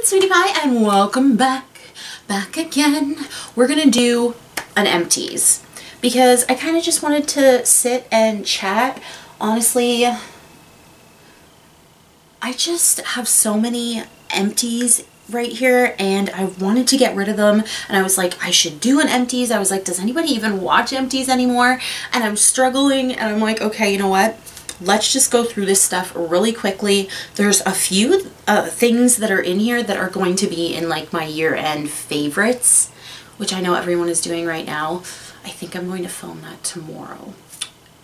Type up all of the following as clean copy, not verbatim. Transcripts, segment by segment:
it's Sweety Pie and welcome back again. We're gonna do an empties because I kind of just wanted to sit and chat. Honestly, I just have so many empties right here and I wanted to get rid of them, and I was like, I should do an empties. I was like, does anybody even watch empties anymore? And I'm struggling, and I'm like, okay, you know what? Let's just go through this stuff really quickly. There's a few things that are in here that are going to be in like my year-end favorites, which I know everyone is doing right now. I think I'm going to film that tomorrow.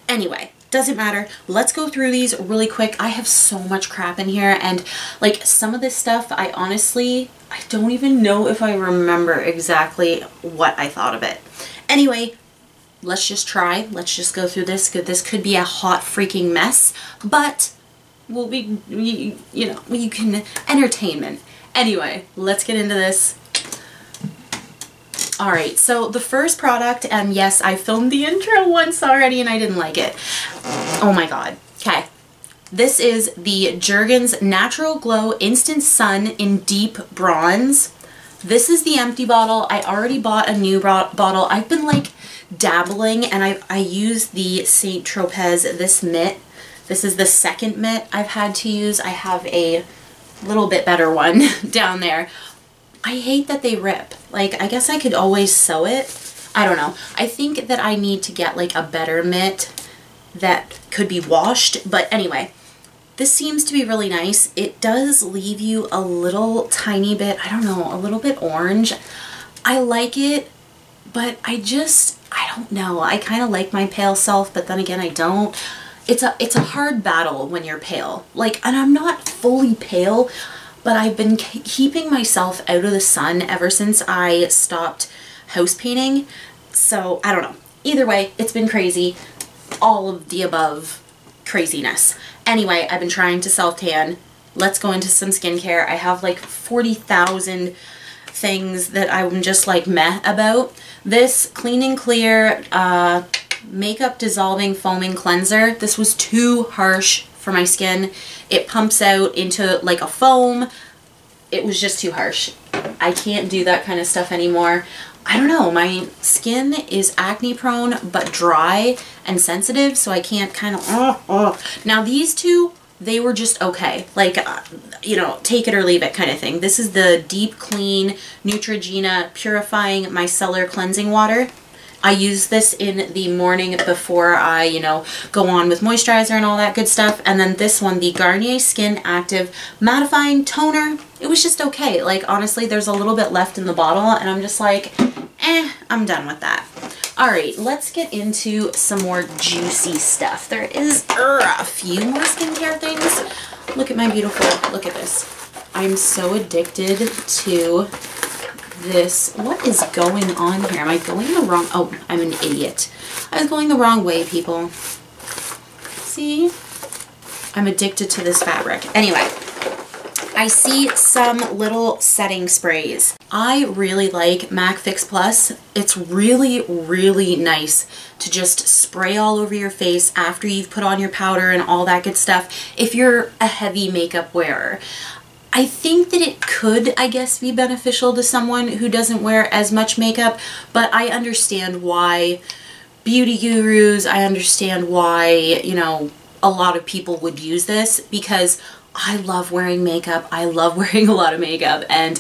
Anyway, doesn't matter. Let's go through these really quick. I have so much crap in here, and like some of this stuff, I don't even know if I remember exactly what I thought of it. Anyway, let's just try. Let's just go through this. This could be a hot freaking mess, but we'll be, you know, you can entertainment. Anyway, let's get into this. All right, so the first product, and yes, I filmed the intro once already and I didn't like it. Oh my God. Okay. This is the Jergens Natural Glow Instant Sun in Deep Bronze. This is the empty bottle. I already bought a new bottle. I've been like dabbling, and I use the St. Tropez, this mitt. This is the second mitt I've had to use. I have a little bit better one down there. I hate that they rip. Like, I guess I could always sew it. I don't know. I think that I need to get like a better mitt that could be washed. But anyway, this seems to be really nice. It does leave you a little tiny bit, I don't know, a little bit orange. I like it, but I don't know. I kind of like my pale self, but then again, I don't. It's a hard battle when you're pale. Like, and I'm not fully pale, but I've been keeping myself out of the sun ever since I stopped house painting. So I don't know. Either way, it's been crazy. All of the above craziness. Anyway, I've been trying to self-tan. Let's go into some skincare. I have like 40,000 things that I'm just like meh about. This Clean and Clear Makeup Dissolving Foaming Cleanser. This was too harsh for my skin. It pumps out into like a foam. It was just too harsh. I can't do that kind of stuff anymore. I don't know, my skin is acne prone but dry and sensitive, so I can't kind of Now these two, they were just okay, like you know, take it or leave it kind of thing. This is the Deep Clean Neutrogena Purifying Micellar Cleansing Water. I use this in the morning before I, you know, go on with moisturizer and all that good stuff. And then this one, the Garnier Skin Active Mattifying Toner. It was just okay. Like, honestly, there's a little bit left in the bottle and I'm just like, I'm done with that. All right, let's get into some more juicy stuff. There is a few more skincare things. Look at my beautiful, look at this. I'm so addicted to this. What is going on here? Am I going the wrong? Oh, I'm an idiot. I was going the wrong way, people. See? I'm addicted to this fabric. Anyway, I see some little setting sprays. I really like MAC Fix Plus. It's really, really nice to just spray all over your face after you've put on your powder and all that good stuff if you're a heavy makeup wearer. I think that it could, I guess, be beneficial to someone who doesn't wear as much makeup, but I understand why beauty gurus, I understand why, you know, a lot of people would use this, because I love wearing makeup. I love wearing a lot of makeup, and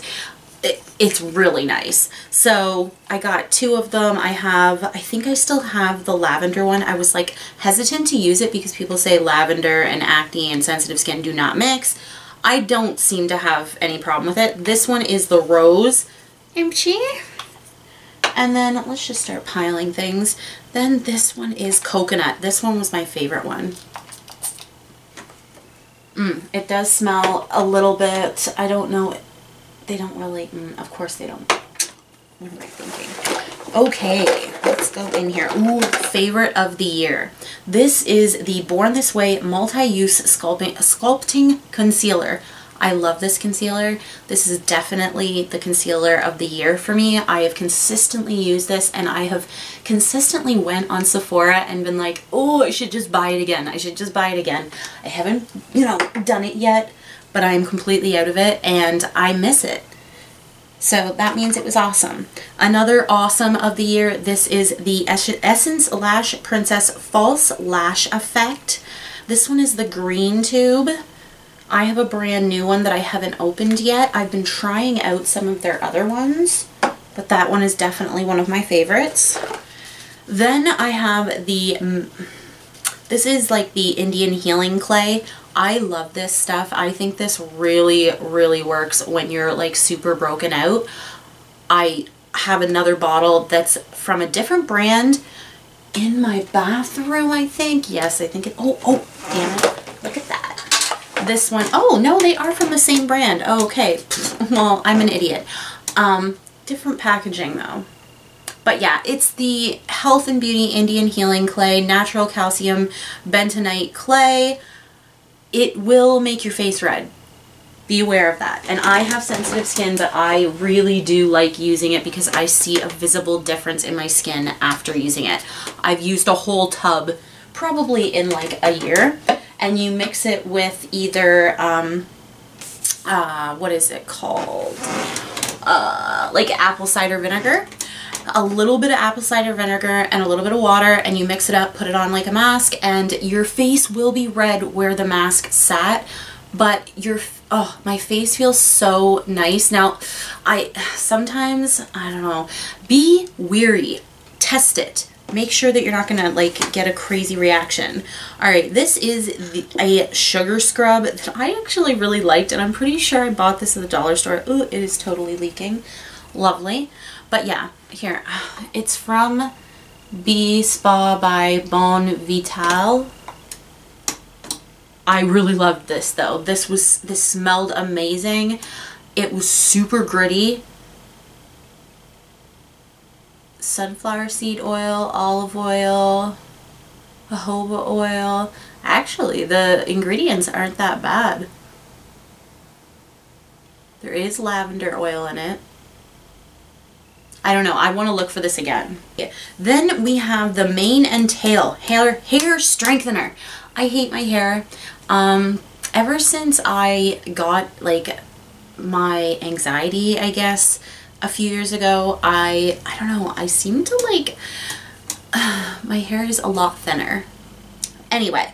it's really nice. So I got two of them. I think I still have the lavender one. I was like hesitant to use it because people say lavender and acne and sensitive skin do not mix. I don't seem to have any problem with it. This one is the rose. Empty. And then let's just start piling things. Then this one is coconut. This one was my favorite one. It does smell a little bit, I don't know, they don't really, of course they don't. What am I thinking? Okay, let's go in here. Ooh, favorite of the year. This is the Born This Way Multi-Use Sculpting Concealer. I love this concealer. This is definitely the concealer of the year for me. I have consistently used this, and I have consistently went on Sephora and been like, oh, I should just buy it again. I should just buy it again. I haven't, you know, done it yet, but I am completely out of it and I miss it. So that means it was awesome. Another awesome of the year, this is the Essence Lash Princess False Lash Effect. This one is the green tube. I have a brand new one that I haven't opened yet. I've been trying out some of their other ones, but that one is definitely one of my favorites. Then I have this is like the Indian Healing Clay. I love this stuff. I think this really, really works when you're like super broken out. I have another bottle that's from a different brand in my bathroom, I think. Yes, I think it, oh, damn it. Look at that. This one, oh no, they are from the same brand. Oh, okay, well, I'm an idiot. Different packaging though. But yeah, it's the Health and Beauty Indian Healing Clay, Natural Calcium Bentonite Clay. It will make your face red. Be aware of that. And I have sensitive skin, but I really do like using it because I see a visible difference in my skin after using it. I've used a whole tub probably in like a year, and you mix it with either, what is it called? Like apple cider vinegar. A little bit of apple cider vinegar and a little bit of water, and you mix it up, put it on like a mask, and your face will be red where the mask sat, but oh, my face feels so nice. Now, sometimes, I don't know, be weary, test it. Make sure that you're not gonna like get a crazy reaction. All right, this is a sugar scrub that I actually really liked, and I'm pretty sure I bought this at the dollar store. Ooh, it is totally leaking. Lovely. But yeah, here, it's from Bee Spa by Bon Vital. I really loved this though. This smelled amazing. It was super gritty. Sunflower seed oil, olive oil, jojoba oil. Actually, the ingredients aren't that bad. There is lavender oil in it. I don't know. I want to look for this again. Then we have the Mane and Tail hair strengthener. I hate my hair. Ever since I got like my anxiety, I guess, a few years ago, I don't know. I seem to like, my hair is a lot thinner. Anyway,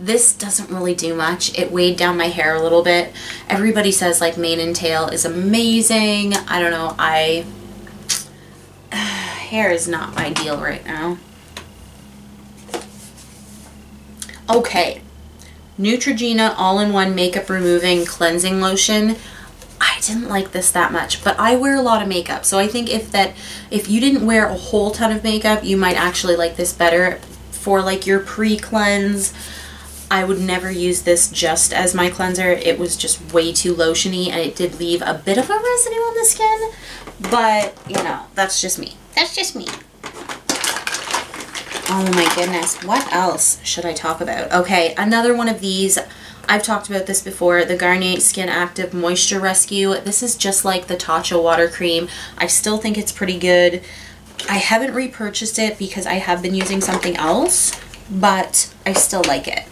this doesn't really do much. It weighed down my hair a little bit. Everybody says like Mane and Tail is amazing. I don't know. Hair is not my deal right now. Okay, Neutrogena all-in-one makeup removing cleansing lotion. I didn't like this that much, but I wear a lot of makeup, so I think if you didn't wear a whole ton of makeup, you might actually like this better for like your pre-cleanse. I would never use this just as my cleanser. It was just way too lotiony, and it did leave a bit of a residue on the skin, but you know, that's just me. That's just me. Oh my goodness, what else should I talk about? Okay, another one of these. I've talked about this before, the Garnier Skin Active Moisture Rescue. This is just like the Tatcha water cream. I still think it's pretty good. I haven't repurchased it because I have been using something else, but I still like it.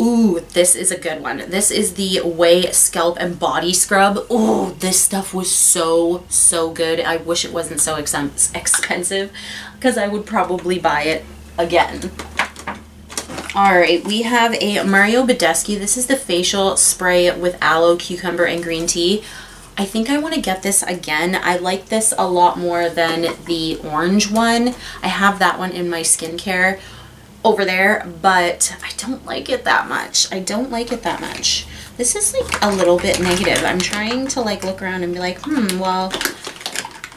Ooh, this is a good one. This is the Way Scalp and Body Scrub. Ooh, this stuff was so, so good. I wish it wasn't so expensive because I would probably buy it again. Alright, we have a Mario Badescu. This is the facial spray with aloe, cucumber, and green tea. I think I want to get this again. I like this a lot more than the orange one. I have that one in my skincare over there, but I don't like it that much. I don't like it that much. This is like a little bit negative. I'm trying to like look around and be like, well,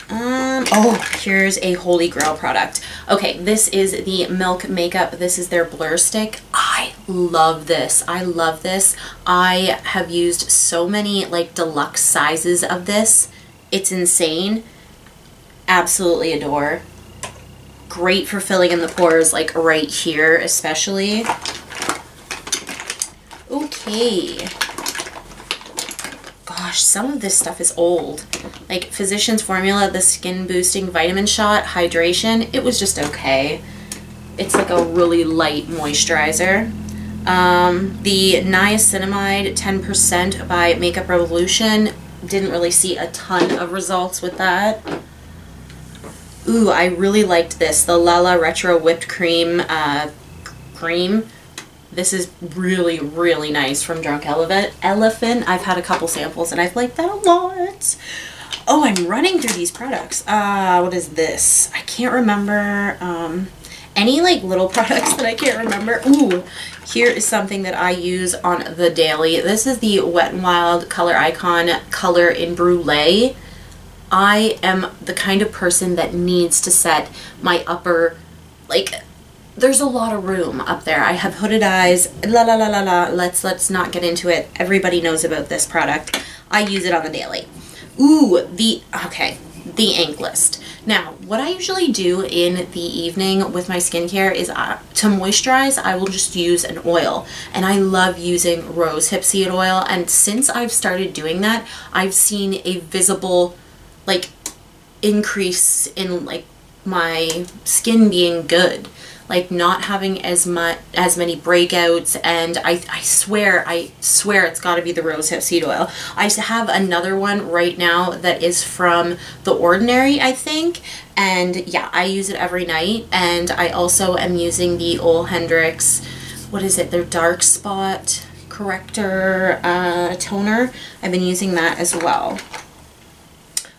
oh, here's a holy grail product. Okay, this is the Milk Makeup. This is their Blur Stick. I love this. I love this. I have used so many like deluxe sizes of this. It's insane. Absolutely adore. Great for filling in the pores, like right here especially. Okay. Gosh, some of this stuff is old. Like Physicians Formula, the Skin Boosting Vitamin Shot Hydration, it was just okay. It's like a really light moisturizer. The niacinamide 10% by Makeup Revolution. Didn't really see a ton of results with that. Ooh, I really liked this. The Lala Retro Whipped Cream cream. This is really, really nice from Drunk Elephant. I've had a couple samples and I've liked that a lot. Oh, I'm running through these products. What is this? I can't remember. Any like little products that I can't remember. Ooh, here is something that I use on the daily. This is the Wet n Wild Color Icon Color in Brulee. I am the kind of person that needs to set my upper, like, there's a lot of room up there. I have hooded eyes, la la la la la. Let's not get into it. Everybody knows about this product. I use it on the daily. Ooh, the Ink List. Now, what I usually do in the evening with my skincare is to moisturize, I will just use an oil. And I love using rose hip seed oil. And since I've started doing that, I've seen a visible, like, increase in, like, my skin being good. Like, not having as many breakouts, and I swear it's got to be the rose hip seed oil. I have another one right now that is from The Ordinary, I think, and yeah, I use it every night. And I also am using the Ole Hendrix, what is it, their dark spot corrector toner. I've been using that as well.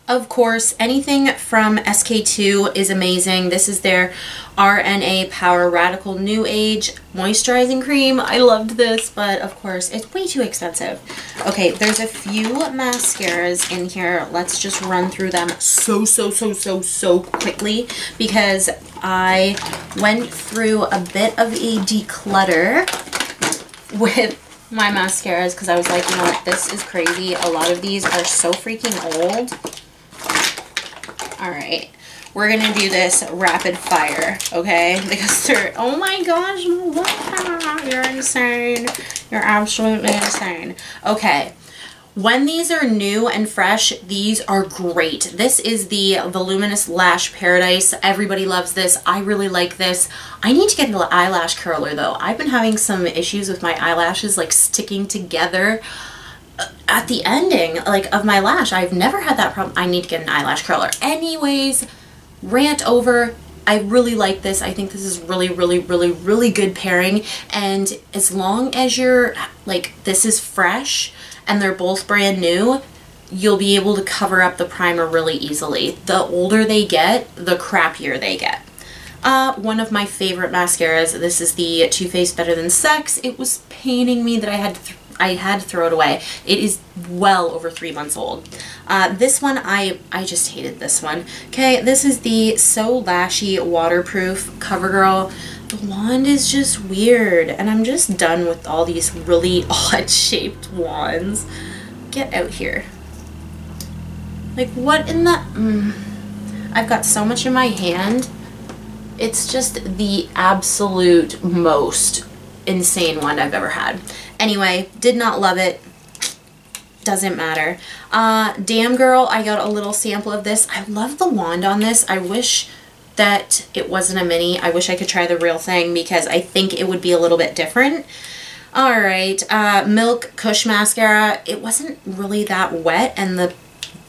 Of course, anything from SK-II is amazing. This is their RNA Power Radical New Age Moisturizing Cream. I loved this, but of course, it's way too expensive. Okay, there's a few mascaras in here. Let's just run through them so quickly because I went through a bit of a declutter with my mascaras because I was like, you know what, this is crazy. A lot of these are so freaking old. Alright, we're gonna do this rapid fire, okay? Because they're, oh my gosh, wow, you're insane. You're absolutely insane. Okay, when these are new and fresh, these are great. This is the Voluminous Lash Paradise. Everybody loves this. I really like this. I need to get an eyelash curler though. I've been having some issues with my eyelashes like sticking together at the ending, like, of my lash. I've never had that problem. I need to get an eyelash curler. Anyways, rant over. I really like this. I think this is really good pairing. And as long as you're, like, this is fresh and they're both brand new, you'll be able to cover up the primer really easily. The older they get, the crappier they get. One of my favorite mascaras, this is the Too Faced Better Than Sex. It was paining me that I had to throw it away. It is well over 3 months old. This one, I just hated this one. Okay, this is the So Lashy Waterproof CoverGirl. The wand is just weird, and I'm just done with all these really odd shaped wands. Get out here. Like, what in the... I've got so much in my hand. It's just the absolute most insane wand I've ever had. Anyway, did not love it. Doesn't matter. Damn Girl, I got a little sample of this. I love the wand on this. I wish that it wasn't a mini. I wish I could try the real thing because I think it would be a little bit different. Alright, Milk Kush Mascara. It wasn't really that wet and the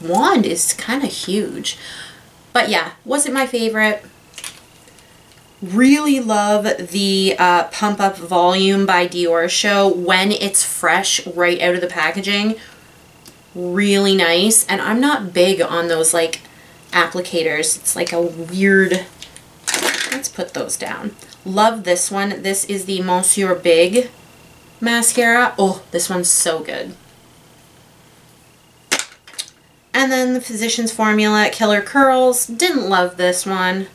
wand is kind of huge. But yeah, wasn't my favorite. Really love the Pump Up Volume by Dior Show when it's fresh right out of the packaging. Really nice. And I'm not big on those like applicators. It's like a weird... Let's put those down. Love this one. This is the Monsieur Big mascara. Oh, this one's so good. And then the Physicians Formula Killer Curls. Didn't love this one.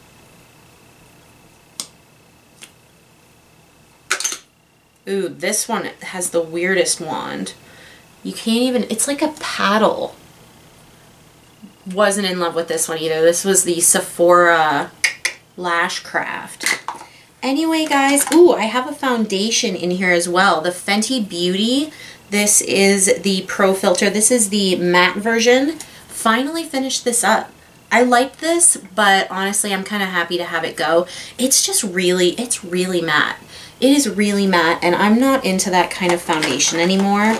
Ooh, this one has the weirdest wand. You can't even, it's like a paddle. Wasn't in love with this one either. This was the Sephora Lash Craft. Anyway, guys, ooh, I have a foundation in here as well. The Fenty Beauty. This is the Pro Filter. This is the matte version. Finally finished this up. I liked this, but honestly, I'm kind of happy to have it go. It's just really, it's really matte. It is really matte, and I'm not into that kind of foundation anymore.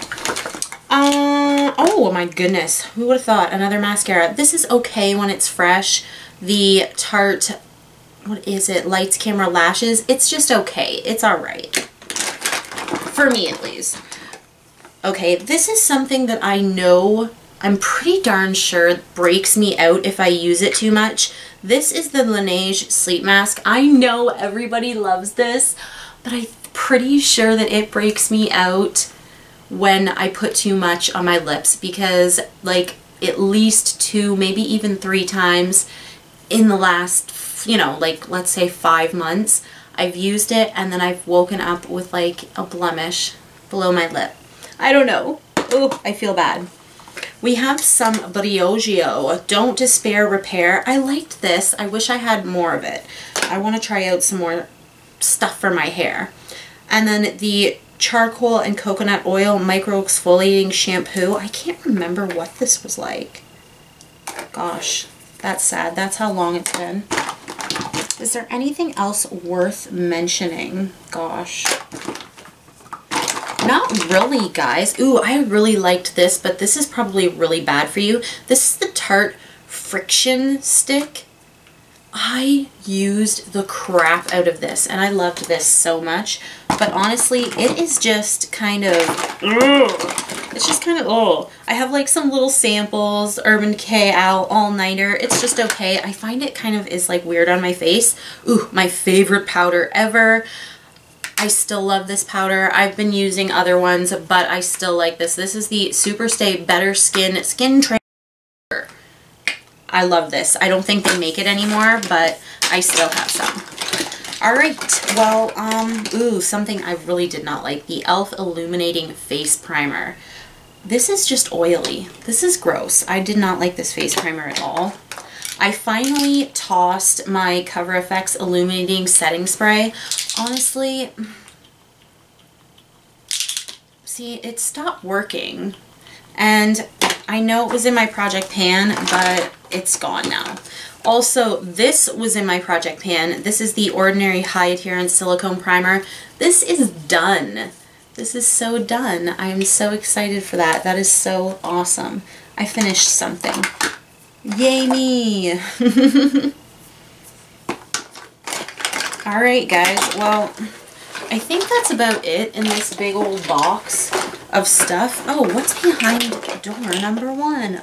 Oh my goodness, who would have thought? Another mascara. This is okay when it's fresh. The Tarte, what is it? Lights, Camera, Lashes. It's just okay. It's alright. For me, at least. Okay, this is something that I know, I'm pretty darn sure breaks me out if I use it too much. This is the Laneige Sleep Mask. I know everybody loves this, but I'm pretty sure that it breaks me out when I put too much on my lips, because like at least 2, maybe even 3 times in the last, you know, like let's say 5 months, I've used it and then I've woken up with like a blemish below my lip. I don't know. Oh, I feel bad. We have some Briogeo Don't Despair Repair. I liked this. I wish I had more of it. I want to try out some more stuff for my hair. And then the Charcoal and Coconut Oil Micro Exfoliating Shampoo. I can't remember what this was like. Gosh, that's sad. That's how long it's been. Is there anything else worth mentioning? Gosh. Not really, guys. Ooh, I really liked this, but this is probably really bad for you. This is the Tarte Friction Stick. I used the crap out of this, and I loved this so much. But honestly, it is just kind of, it's just kind of, I have like some little samples, Urban Decay All Nighter. It's just okay. I find it kind of is like weird on my face. Ooh, my favorite powder ever. I still love this powder. I've been using other ones, but I still like this. This is the Superstay Better Skin Transfer. I love this. I don't think they make it anymore, but I still have some. Alright, well, ooh, something I really did not like. The e.l.f. Illuminating Face Primer. This is just oily. This is gross. I did not like this face primer at all. I finally tossed my Cover FX Illuminating Setting Spray. Honestly, see, it stopped working. And I know it was in my project pan, but it's gone now. Also, this was in my project pan. This is the Ordinary High Adherence Silicone Primer. This is done. This is so done. I am so excited for that. That is so awesome. I finished something. Yay me! Alright guys, well, I think that's about it in this big old box of stuff. Oh, what's behind door number 1?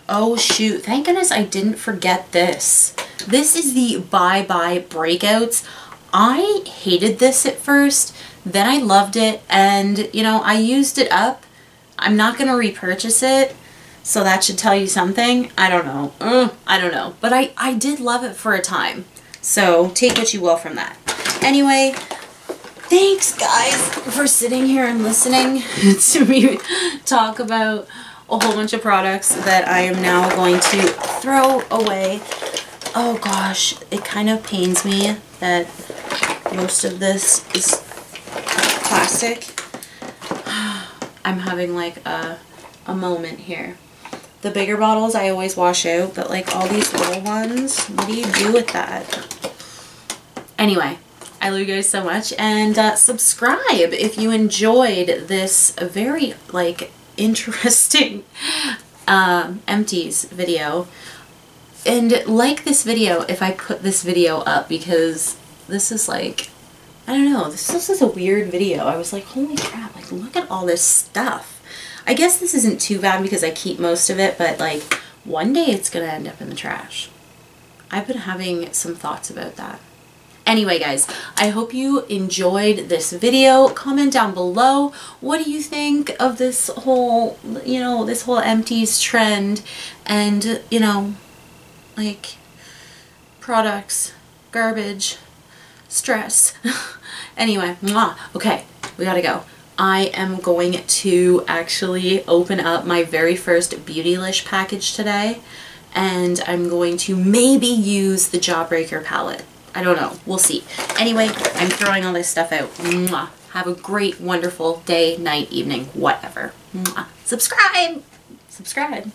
Oh shoot, thank goodness I didn't forget this. This is the Bye Bye Breakouts. I hated this at first, then I loved it, and you know, I used it up. I'm not gonna repurchase it, so that should tell you something. I don't know. I don't know. But I did love it for a time. So take what you will from that. Anyway, thanks guys for sitting here and listening to me talk about a whole bunch of products that I am now going to throw away. Oh gosh, it kind of pains me that most of this is plastic. I'm having like a moment here. The bigger bottles I always wash out, but like all these little ones, what do you do with that? Anyway, I love you guys so much, and subscribe if you enjoyed this very like interesting empties video, and like this video if I put this video up, because this is like, I don't know, this is a weird video. I was like, holy crap, like look at all this stuff. I guess this isn't too bad because I keep most of it, but like one day it's gonna end up in the trash. I've been having some thoughts about that. Anyway guys, I hope you enjoyed this video. Comment down below, what do you think of this whole, you know, this whole empties trend, and you know, like products, garbage, stress. Anyway, mwah. Okay, we gotta go. I am going to actually open up my very first Beautylish package today, and I'm going to maybe use the Jawbreaker palette. I don't know. We'll see. Anyway, I'm throwing all this stuff out. Mwah. Have a great, wonderful day, night, evening, whatever. Mwah. Subscribe! Subscribe.